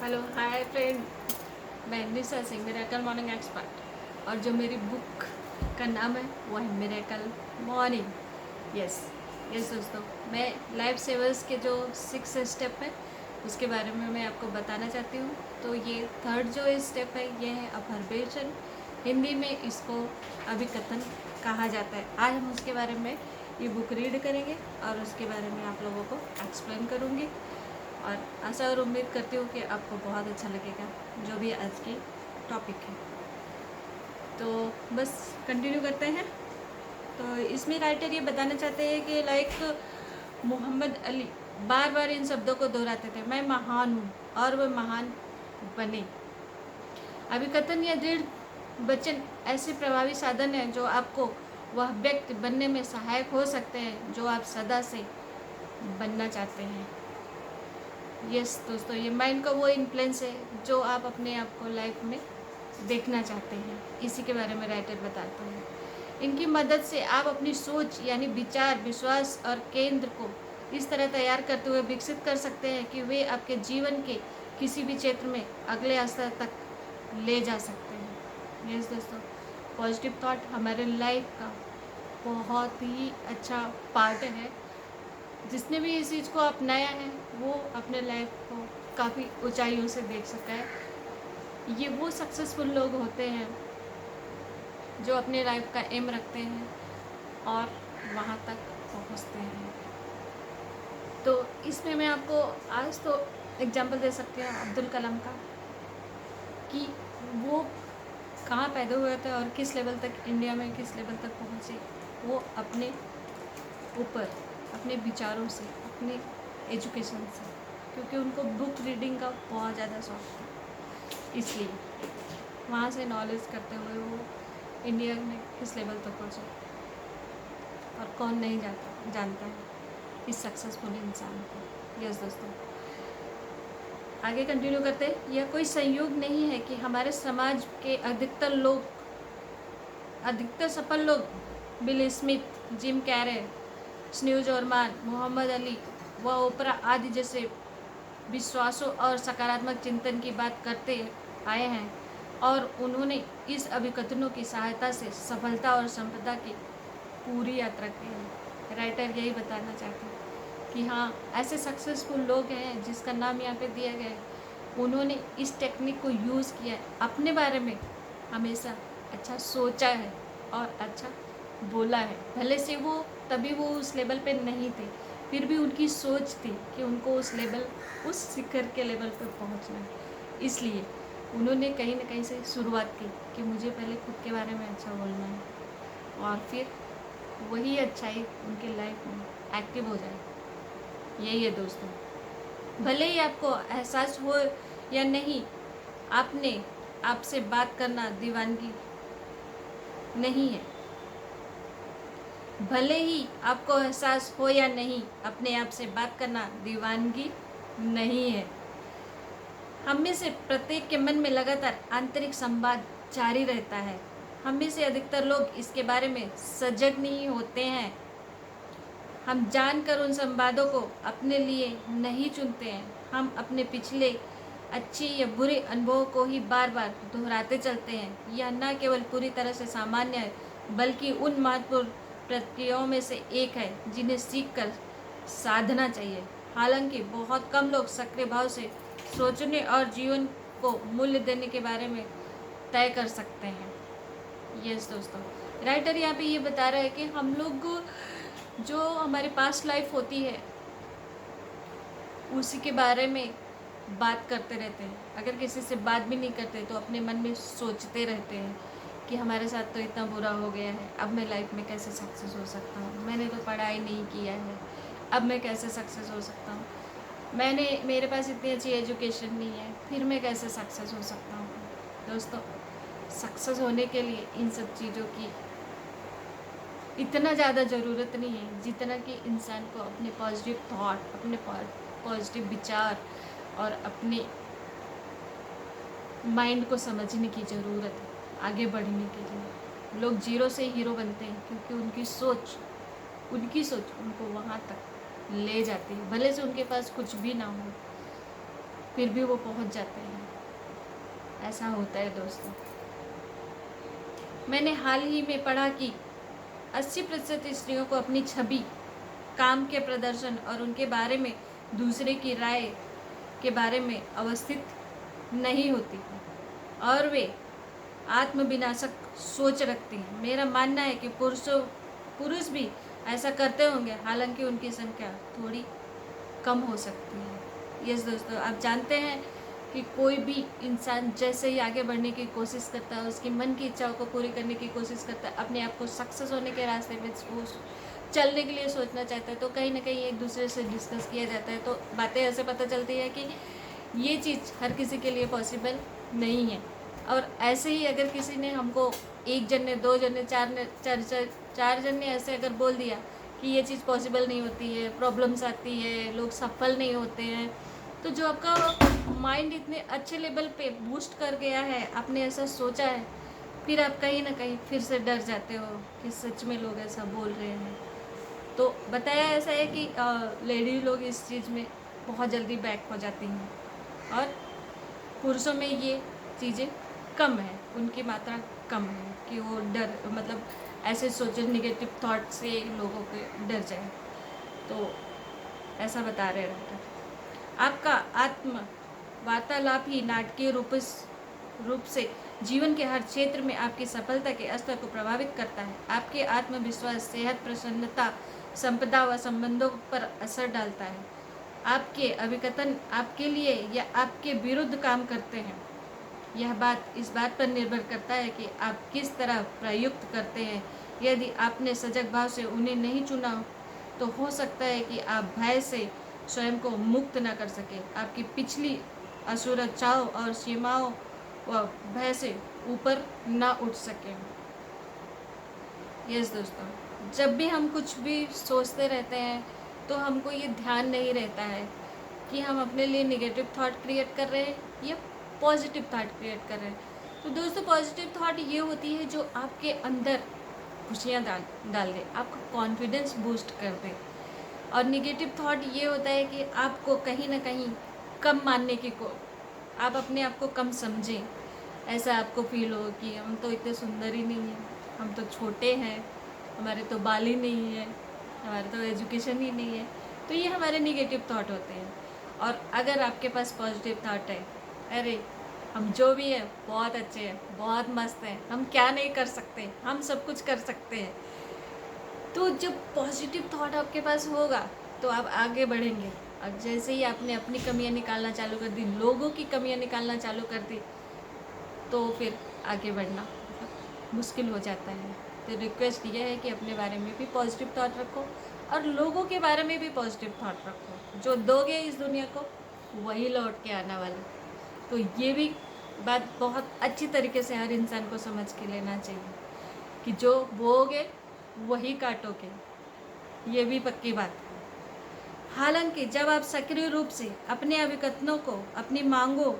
Hello hi friend, मैं Nisha Singh miracle morning expert. और जो मेरी बुक का नाम है वो है मिरेकल मॉर्निंग। यस यस दोस्तों, मैं लाइफ सेवर्स के जो 6 स्टेप है उसके बारे में मैं आपको बताना चाहती हूँ। तो ये थर्ड जो स्टेप है ये है अफर्मेशन। हिंदी में इसको अभिकथन कहा जाता है। आज हम उसके बारे में ये बुक रीड करेंगे और उसके बारे में आप लोगों को एक्सप्लेन करूँगी। और आशा और उम्मीद करती हूँ कि आपको बहुत अच्छा लगेगा जो भी आज की टॉपिक है। तो बस कंटिन्यू करते हैं। तो इसमें राइटर ये बताना चाहते हैं कि मोहम्मद अली बार बार इन शब्दों को दोहराते थे, मैं महान हूँ और वह महान बने। अभिकथन या दृढ़ वचन ऐसे प्रभावी साधन हैं जो आपको वह व्यक्ति बनने में सहायक हो सकते हैं जो आप सदा से बनना चाहते हैं। यस दोस्तों, ये माइंड का वो इन्फ्लुएंस है जो आप अपने आप को लाइफ में देखना चाहते हैं। इसी के बारे में राइटर बताते हैं। इनकी मदद से आप अपनी सोच यानी विचार, विश्वास और केंद्र को इस तरह तैयार करते हुए विकसित कर सकते हैं कि वे आपके जीवन के किसी भी क्षेत्र में अगले स्तर तक ले जा सकते हैं। यस दोस्तों, पॉजिटिव थॉट हमारे लाइफ का बहुत ही अच्छा पार्ट है। जिसने भी इस चीज़ को अपनाया है वो अपने लाइफ को काफ़ी ऊंचाइयों से देख सका है। ये वो सक्सेसफुल लोग होते हैं जो अपने लाइफ का एम रखते हैं और वहाँ तक पहुँचते हैं। तो इसमें मैं आपको आज तो एग्जांपल दे सकती हूँ अब्दुल कलाम का, कि वो कहाँ पैदा हुए थे और किस लेवल तक इंडिया में किस लेवल तक पहुँचे। वो अपने ऊपर, अपने विचारों से, अपने एजुकेशन से, क्योंकि उनको बुक रीडिंग का बहुत ज़्यादा शौक था, इसलिए वहाँ से नॉलेज करते हुए वो इंडिया में किस लेवल तक पहुँचे। और कौन नहीं जानता है इस सक्सेसफुल इंसान को। यस दोस्तों, आगे कंटिन्यू करते हैं। यह कोई संयोग नहीं है कि हमारे समाज के अधिकतर सफल लोग बिल स्मिथ, जिम कैरे, स्न्यूज ओरमान, मोहम्मद अली व ओपरा आदि जैसे विश्वासों और सकारात्मक चिंतन की बात करते आए हैं और उन्होंने इस अभिकथनों की सहायता से सफलता और संपदा की पूरी यात्रा की है। राइटर यही बताना चाहते हैं कि हाँ, ऐसे सक्सेसफुल लोग हैं जिसका नाम यहाँ पे दिया गया है। उन्होंने इस टेक्निक को यूज़ किया है, अपने बारे में हमेशा अच्छा सोचा है और अच्छा बोला है। भले से वो तभी वो उस लेवल पे नहीं थे, फिर भी उनकी सोच थी कि उनको उस शिखर के लेवल पर पहुंचना है। इसलिए उन्होंने कहीं ना कहीं से शुरुआत की कि मुझे पहले खुद के बारे में अच्छा बोलना है और फिर वही अच्छाई उनके लाइफ में एक्टिव हो जाए। यही है दोस्तों, भले ही आपको एहसास हो या नहीं, आपने आपसे बात करना दीवानगी नहीं है। भले ही आपको एहसास हो या नहीं, अपने आप से बात करना दीवानगी नहीं है। हम में से प्रत्येक के मन में लगातार आंतरिक संवाद जारी रहता है। हम में से अधिकतर लोग इसके बारे में सजग नहीं होते हैं। हम जानकर उन संवादों को अपने लिए नहीं चुनते हैं। हम अपने पिछले अच्छे या बुरे अनुभवों को ही बार बार दोहराते चलते हैं। यह न केवल पूरी तरह से सामान्य है, बल्कि उन महत्वपूर्ण प्रक्रियाओं में से एक है जिन्हें सीख कर साधना चाहिए। हालांकि बहुत कम लोग सक्रिय भाव से सोचने और जीवन को मूल्य देने के बारे में तय कर सकते हैं। यस दोस्तों, राइटर यहाँ पे ये बता रहा है कि हम लोग जो हमारी पास्ट लाइफ होती है उसी के बारे में बात करते रहते हैं। अगर किसी से बात भी नहीं करते तो अपने मन में सोचते रहते हैं कि हमारे साथ तो इतना बुरा हो गया है, अब मैं लाइफ में कैसे सक्सेस हो सकता हूँ। मैंने तो पढ़ाई नहीं किया है, अब मैं कैसे सक्सेस हो सकता हूँ। मेरे पास इतनी अच्छी एजुकेशन नहीं है, फिर मैं कैसे सक्सेस हो सकता हूँ। दोस्तों, सक्सेस होने के लिए इन सब चीज़ों की इतना ज़्यादा ज़रूरत नहीं है जितना कि इंसान को अपने पॉजिटिव थॉट, अपने पॉजिटिव विचार और अपने माइंड को समझने की ज़रूरत है आगे बढ़ने के लिए। लोग जीरो से हीरो बनते हैं क्योंकि उनकी सोच उनको वहाँ तक ले जाती है, भले से उनके पास कुछ भी ना हो। फिर भी वो पहुंच जाते हैं। ऐसा होता है दोस्तों। मैंने हाल ही में पढ़ा कि 80% स्त्रियों को अपनी छवि, काम के प्रदर्शन और उनके बारे में दूसरे की राय के बारे में अवस्थित नहीं होती है और वे आत्मविनाशक सोच रखती हैं। मेरा मानना है कि पुरुष भी ऐसा करते होंगे, हालांकि उनकी संख्या थोड़ी कम हो सकती है। यस दोस्तों, आप जानते हैं कि कोई भी इंसान जैसे ही आगे बढ़ने की कोशिश करता है, उसकी मन की इच्छाओं को पूरी करने की कोशिश करता है, अपने आप को सक्सेस होने के रास्ते में चलने के लिए सोचना चाहता है, तो कहीं ना कहीं एक दूसरे से डिस्कस किया जाता है, तो बातें ऐसे पता चलती है कि ये चीज़ हर किसी के लिए पॉसिबल नहीं है। और ऐसे ही अगर किसी ने हमको, एक जन ने, दो जन ने, चार जन ने ऐसे अगर बोल दिया कि ये चीज़ पॉसिबल नहीं होती है, प्रॉब्लम्स आती है, लोग सफल नहीं होते हैं, तो जो आपका माइंड इतने अच्छे लेवल पे बूस्ट कर गया है, आपने ऐसा सोचा है, फिर आप कहीं ना कहीं फिर से डर जाते हो कि सच में लोग ऐसा बोल रहे हैं। तो बताया ऐसा है कि लेडी लोग इस चीज़ में बहुत जल्दी बैक हो जाती हैं और पुरुषों में ये चीज़ें कम है, उनकी मात्रा कम है कि वो डर, मतलब ऐसे सोचे, निगेटिव थॉट से लोगों के डर जाए। तो ऐसा बता रहे राइटर। आपका आत्म वार्तालाप ही नाटकीय रूप से जीवन के हर क्षेत्र में आपकी सफलता के स्तर को प्रभावित करता है। आपके आत्मविश्वास, सेहत, प्रसन्नता, संपदा व संबंधों पर असर डालता है। आपके अभिकथन आपके लिए या आपके विरुद्ध काम करते हैं, यह बात इस बात पर निर्भर करता है कि आप किस तरह प्रयुक्त करते हैं। यदि आपने सजग भाव से उन्हें नहीं चुना तो हो सकता है कि आप भय से स्वयं को मुक्त न कर सके, आपकी पिछली असुरक्षाओं और सीमाओं व भय से ऊपर न उठ सके। यस दोस्तों, जब भी हम कुछ भी सोचते रहते हैं तो हमको ये ध्यान नहीं रहता है कि हम अपने लिए नेगेटिव थॉट क्रिएट कर रहे हैं या पॉजिटिव थॉट क्रिएट कर रहे हैं। तो दोस्तों, पॉजिटिव थॉट ये होती है जो आपके अंदर खुशियाँ डाल दे, आपका कॉन्फिडेंस बूस्ट कर दे। और निगेटिव थॉट ये होता है कि आपको कहीं ना कहीं कम मानने की आप अपने आप को कम समझें, ऐसा आपको फील हो कि हम तो इतने सुंदर ही नहीं हैं, हम तो छोटे हैं, हमारे तो बाल ही नहीं है, हमारे तो एजुकेशन ही नहीं है। तो ये हमारे निगेटिव थॉट होते हैं। और अगर आपके पास पॉजिटिव थॉट है, अरे हम जो भी है बहुत अच्छे हैं, बहुत मस्त हैं, हम क्या नहीं कर सकते, हम सब कुछ कर सकते हैं, तो जब पॉजिटिव थॉट आपके पास होगा तो आप आगे बढ़ेंगे। और जैसे ही आपने अपनी कमियां निकालना चालू कर दी, लोगों की कमियां निकालना चालू कर दी, तो फिर आगे बढ़ना मुश्किल हो जाता है। तो रिक्वेस्ट ये है कि अपने बारे में भी पॉजिटिव थॉट रखो और लोगों के बारे में भी पॉजिटिव थॉट रखो। जो दोगे इस दुनिया को वही लौट के आने वाला। तो ये भी बात बहुत अच्छी तरीके से हर इंसान को समझ के लेना चाहिए कि जो बोओगे वही काटोगे, ये भी पक्की बात है। हालांकि जब आप सक्रिय रूप से अपने अभिकथनों को अपनी मांगों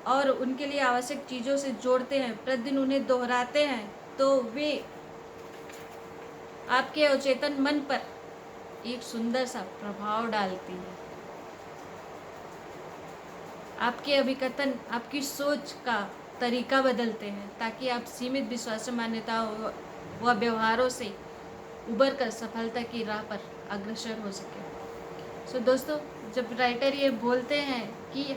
और उनके लिए आवश्यक चीज़ों से जोड़ते हैं, प्रतिदिन उन्हें दोहराते हैं, तो वे आपके अवचेतन मन पर एक सुंदर सा प्रभाव डालती है। आपके अभिकथन आपकी सोच का तरीका बदलते हैं ताकि आप सीमित विश्वास, मान्यताओं व व्यवहारों से उबर कर सफलता की राह पर अग्रसर हो सके। सो दोस्तों, जब राइटर ये बोलते हैं कि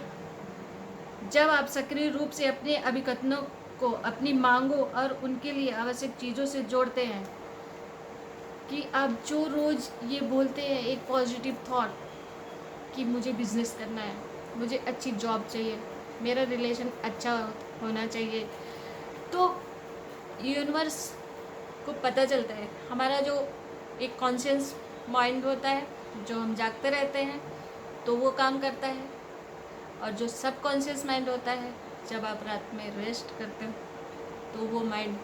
जब आप सक्रिय रूप से अपने अभिकथनों को अपनी मांगों और उनके लिए आवश्यक चीज़ों से जोड़ते हैं, कि आप जो रोज़ ये बोलते हैं एक पॉजिटिव थॉट कि मुझे बिजनेस करना है, मुझे अच्छी जॉब चाहिए, मेरा रिलेशन अच्छा होना चाहिए, तो यूनिवर्स को पता चलता है, हमारा जो एक कॉन्शियस माइंड होता है, जो हम जागते रहते हैं तो वो काम करता है, और जो सब कॉन्शियस माइंड होता है जब आप रात में रेस्ट करते हो तो वो माइंड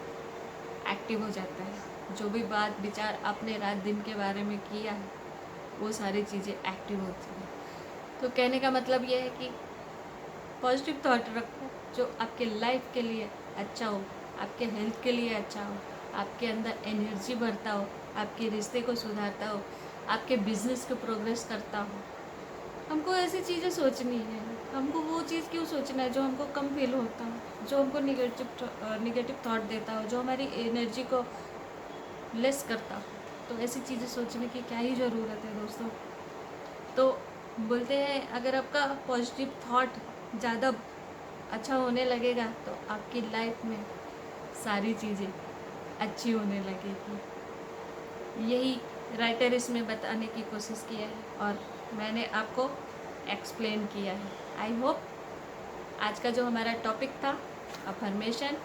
एक्टिव हो जाता है। जो भी बात विचार आपने रात दिन के बारे में किया है वो सारी चीज़ें एक्टिव होती हैं। तो कहने का मतलब ये है कि पॉजिटिव थॉट रखो जो आपके लाइफ के लिए अच्छा हो, आपके हेल्थ के लिए अच्छा हो, आपके अंदर एनर्जी भरता हो, आपके रिश्ते को सुधारता हो, आपके बिजनेस को प्रोग्रेस करता हो। हमको ऐसी चीज़ें सोचनी है हमको वो चीज़ क्यों सोचना है जो हमको कम फील होता हो, जो हमको निगेटिव थॉट देता हो, जो हमारी एनर्जी को लेस करता हो। तो ऐसी चीज़ें सोचने की क्या ही ज़रूरत है दोस्तों। तो बोलते हैं अगर आपका पॉजिटिव थॉट ज़्यादा अच्छा होने लगेगा तो आपकी लाइफ में सारी चीज़ें अच्छी होने लगेगी। यही राइटर इसमें बताने की कोशिश किया है और मैंने आपको एक्सप्लेन किया है। आई होप आज का जो हमारा टॉपिक था अफर्मेशन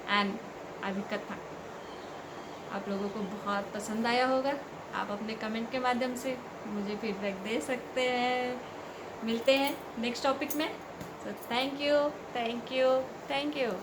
एंड अभिकथा आप लोगों को बहुत पसंद आया होगा। आप अपने कमेंट के माध्यम से मुझे फीडबैक दे सकते हैं। मिलते हैं नेक्स्ट टॉपिक में। So thank you, thank you, thank you.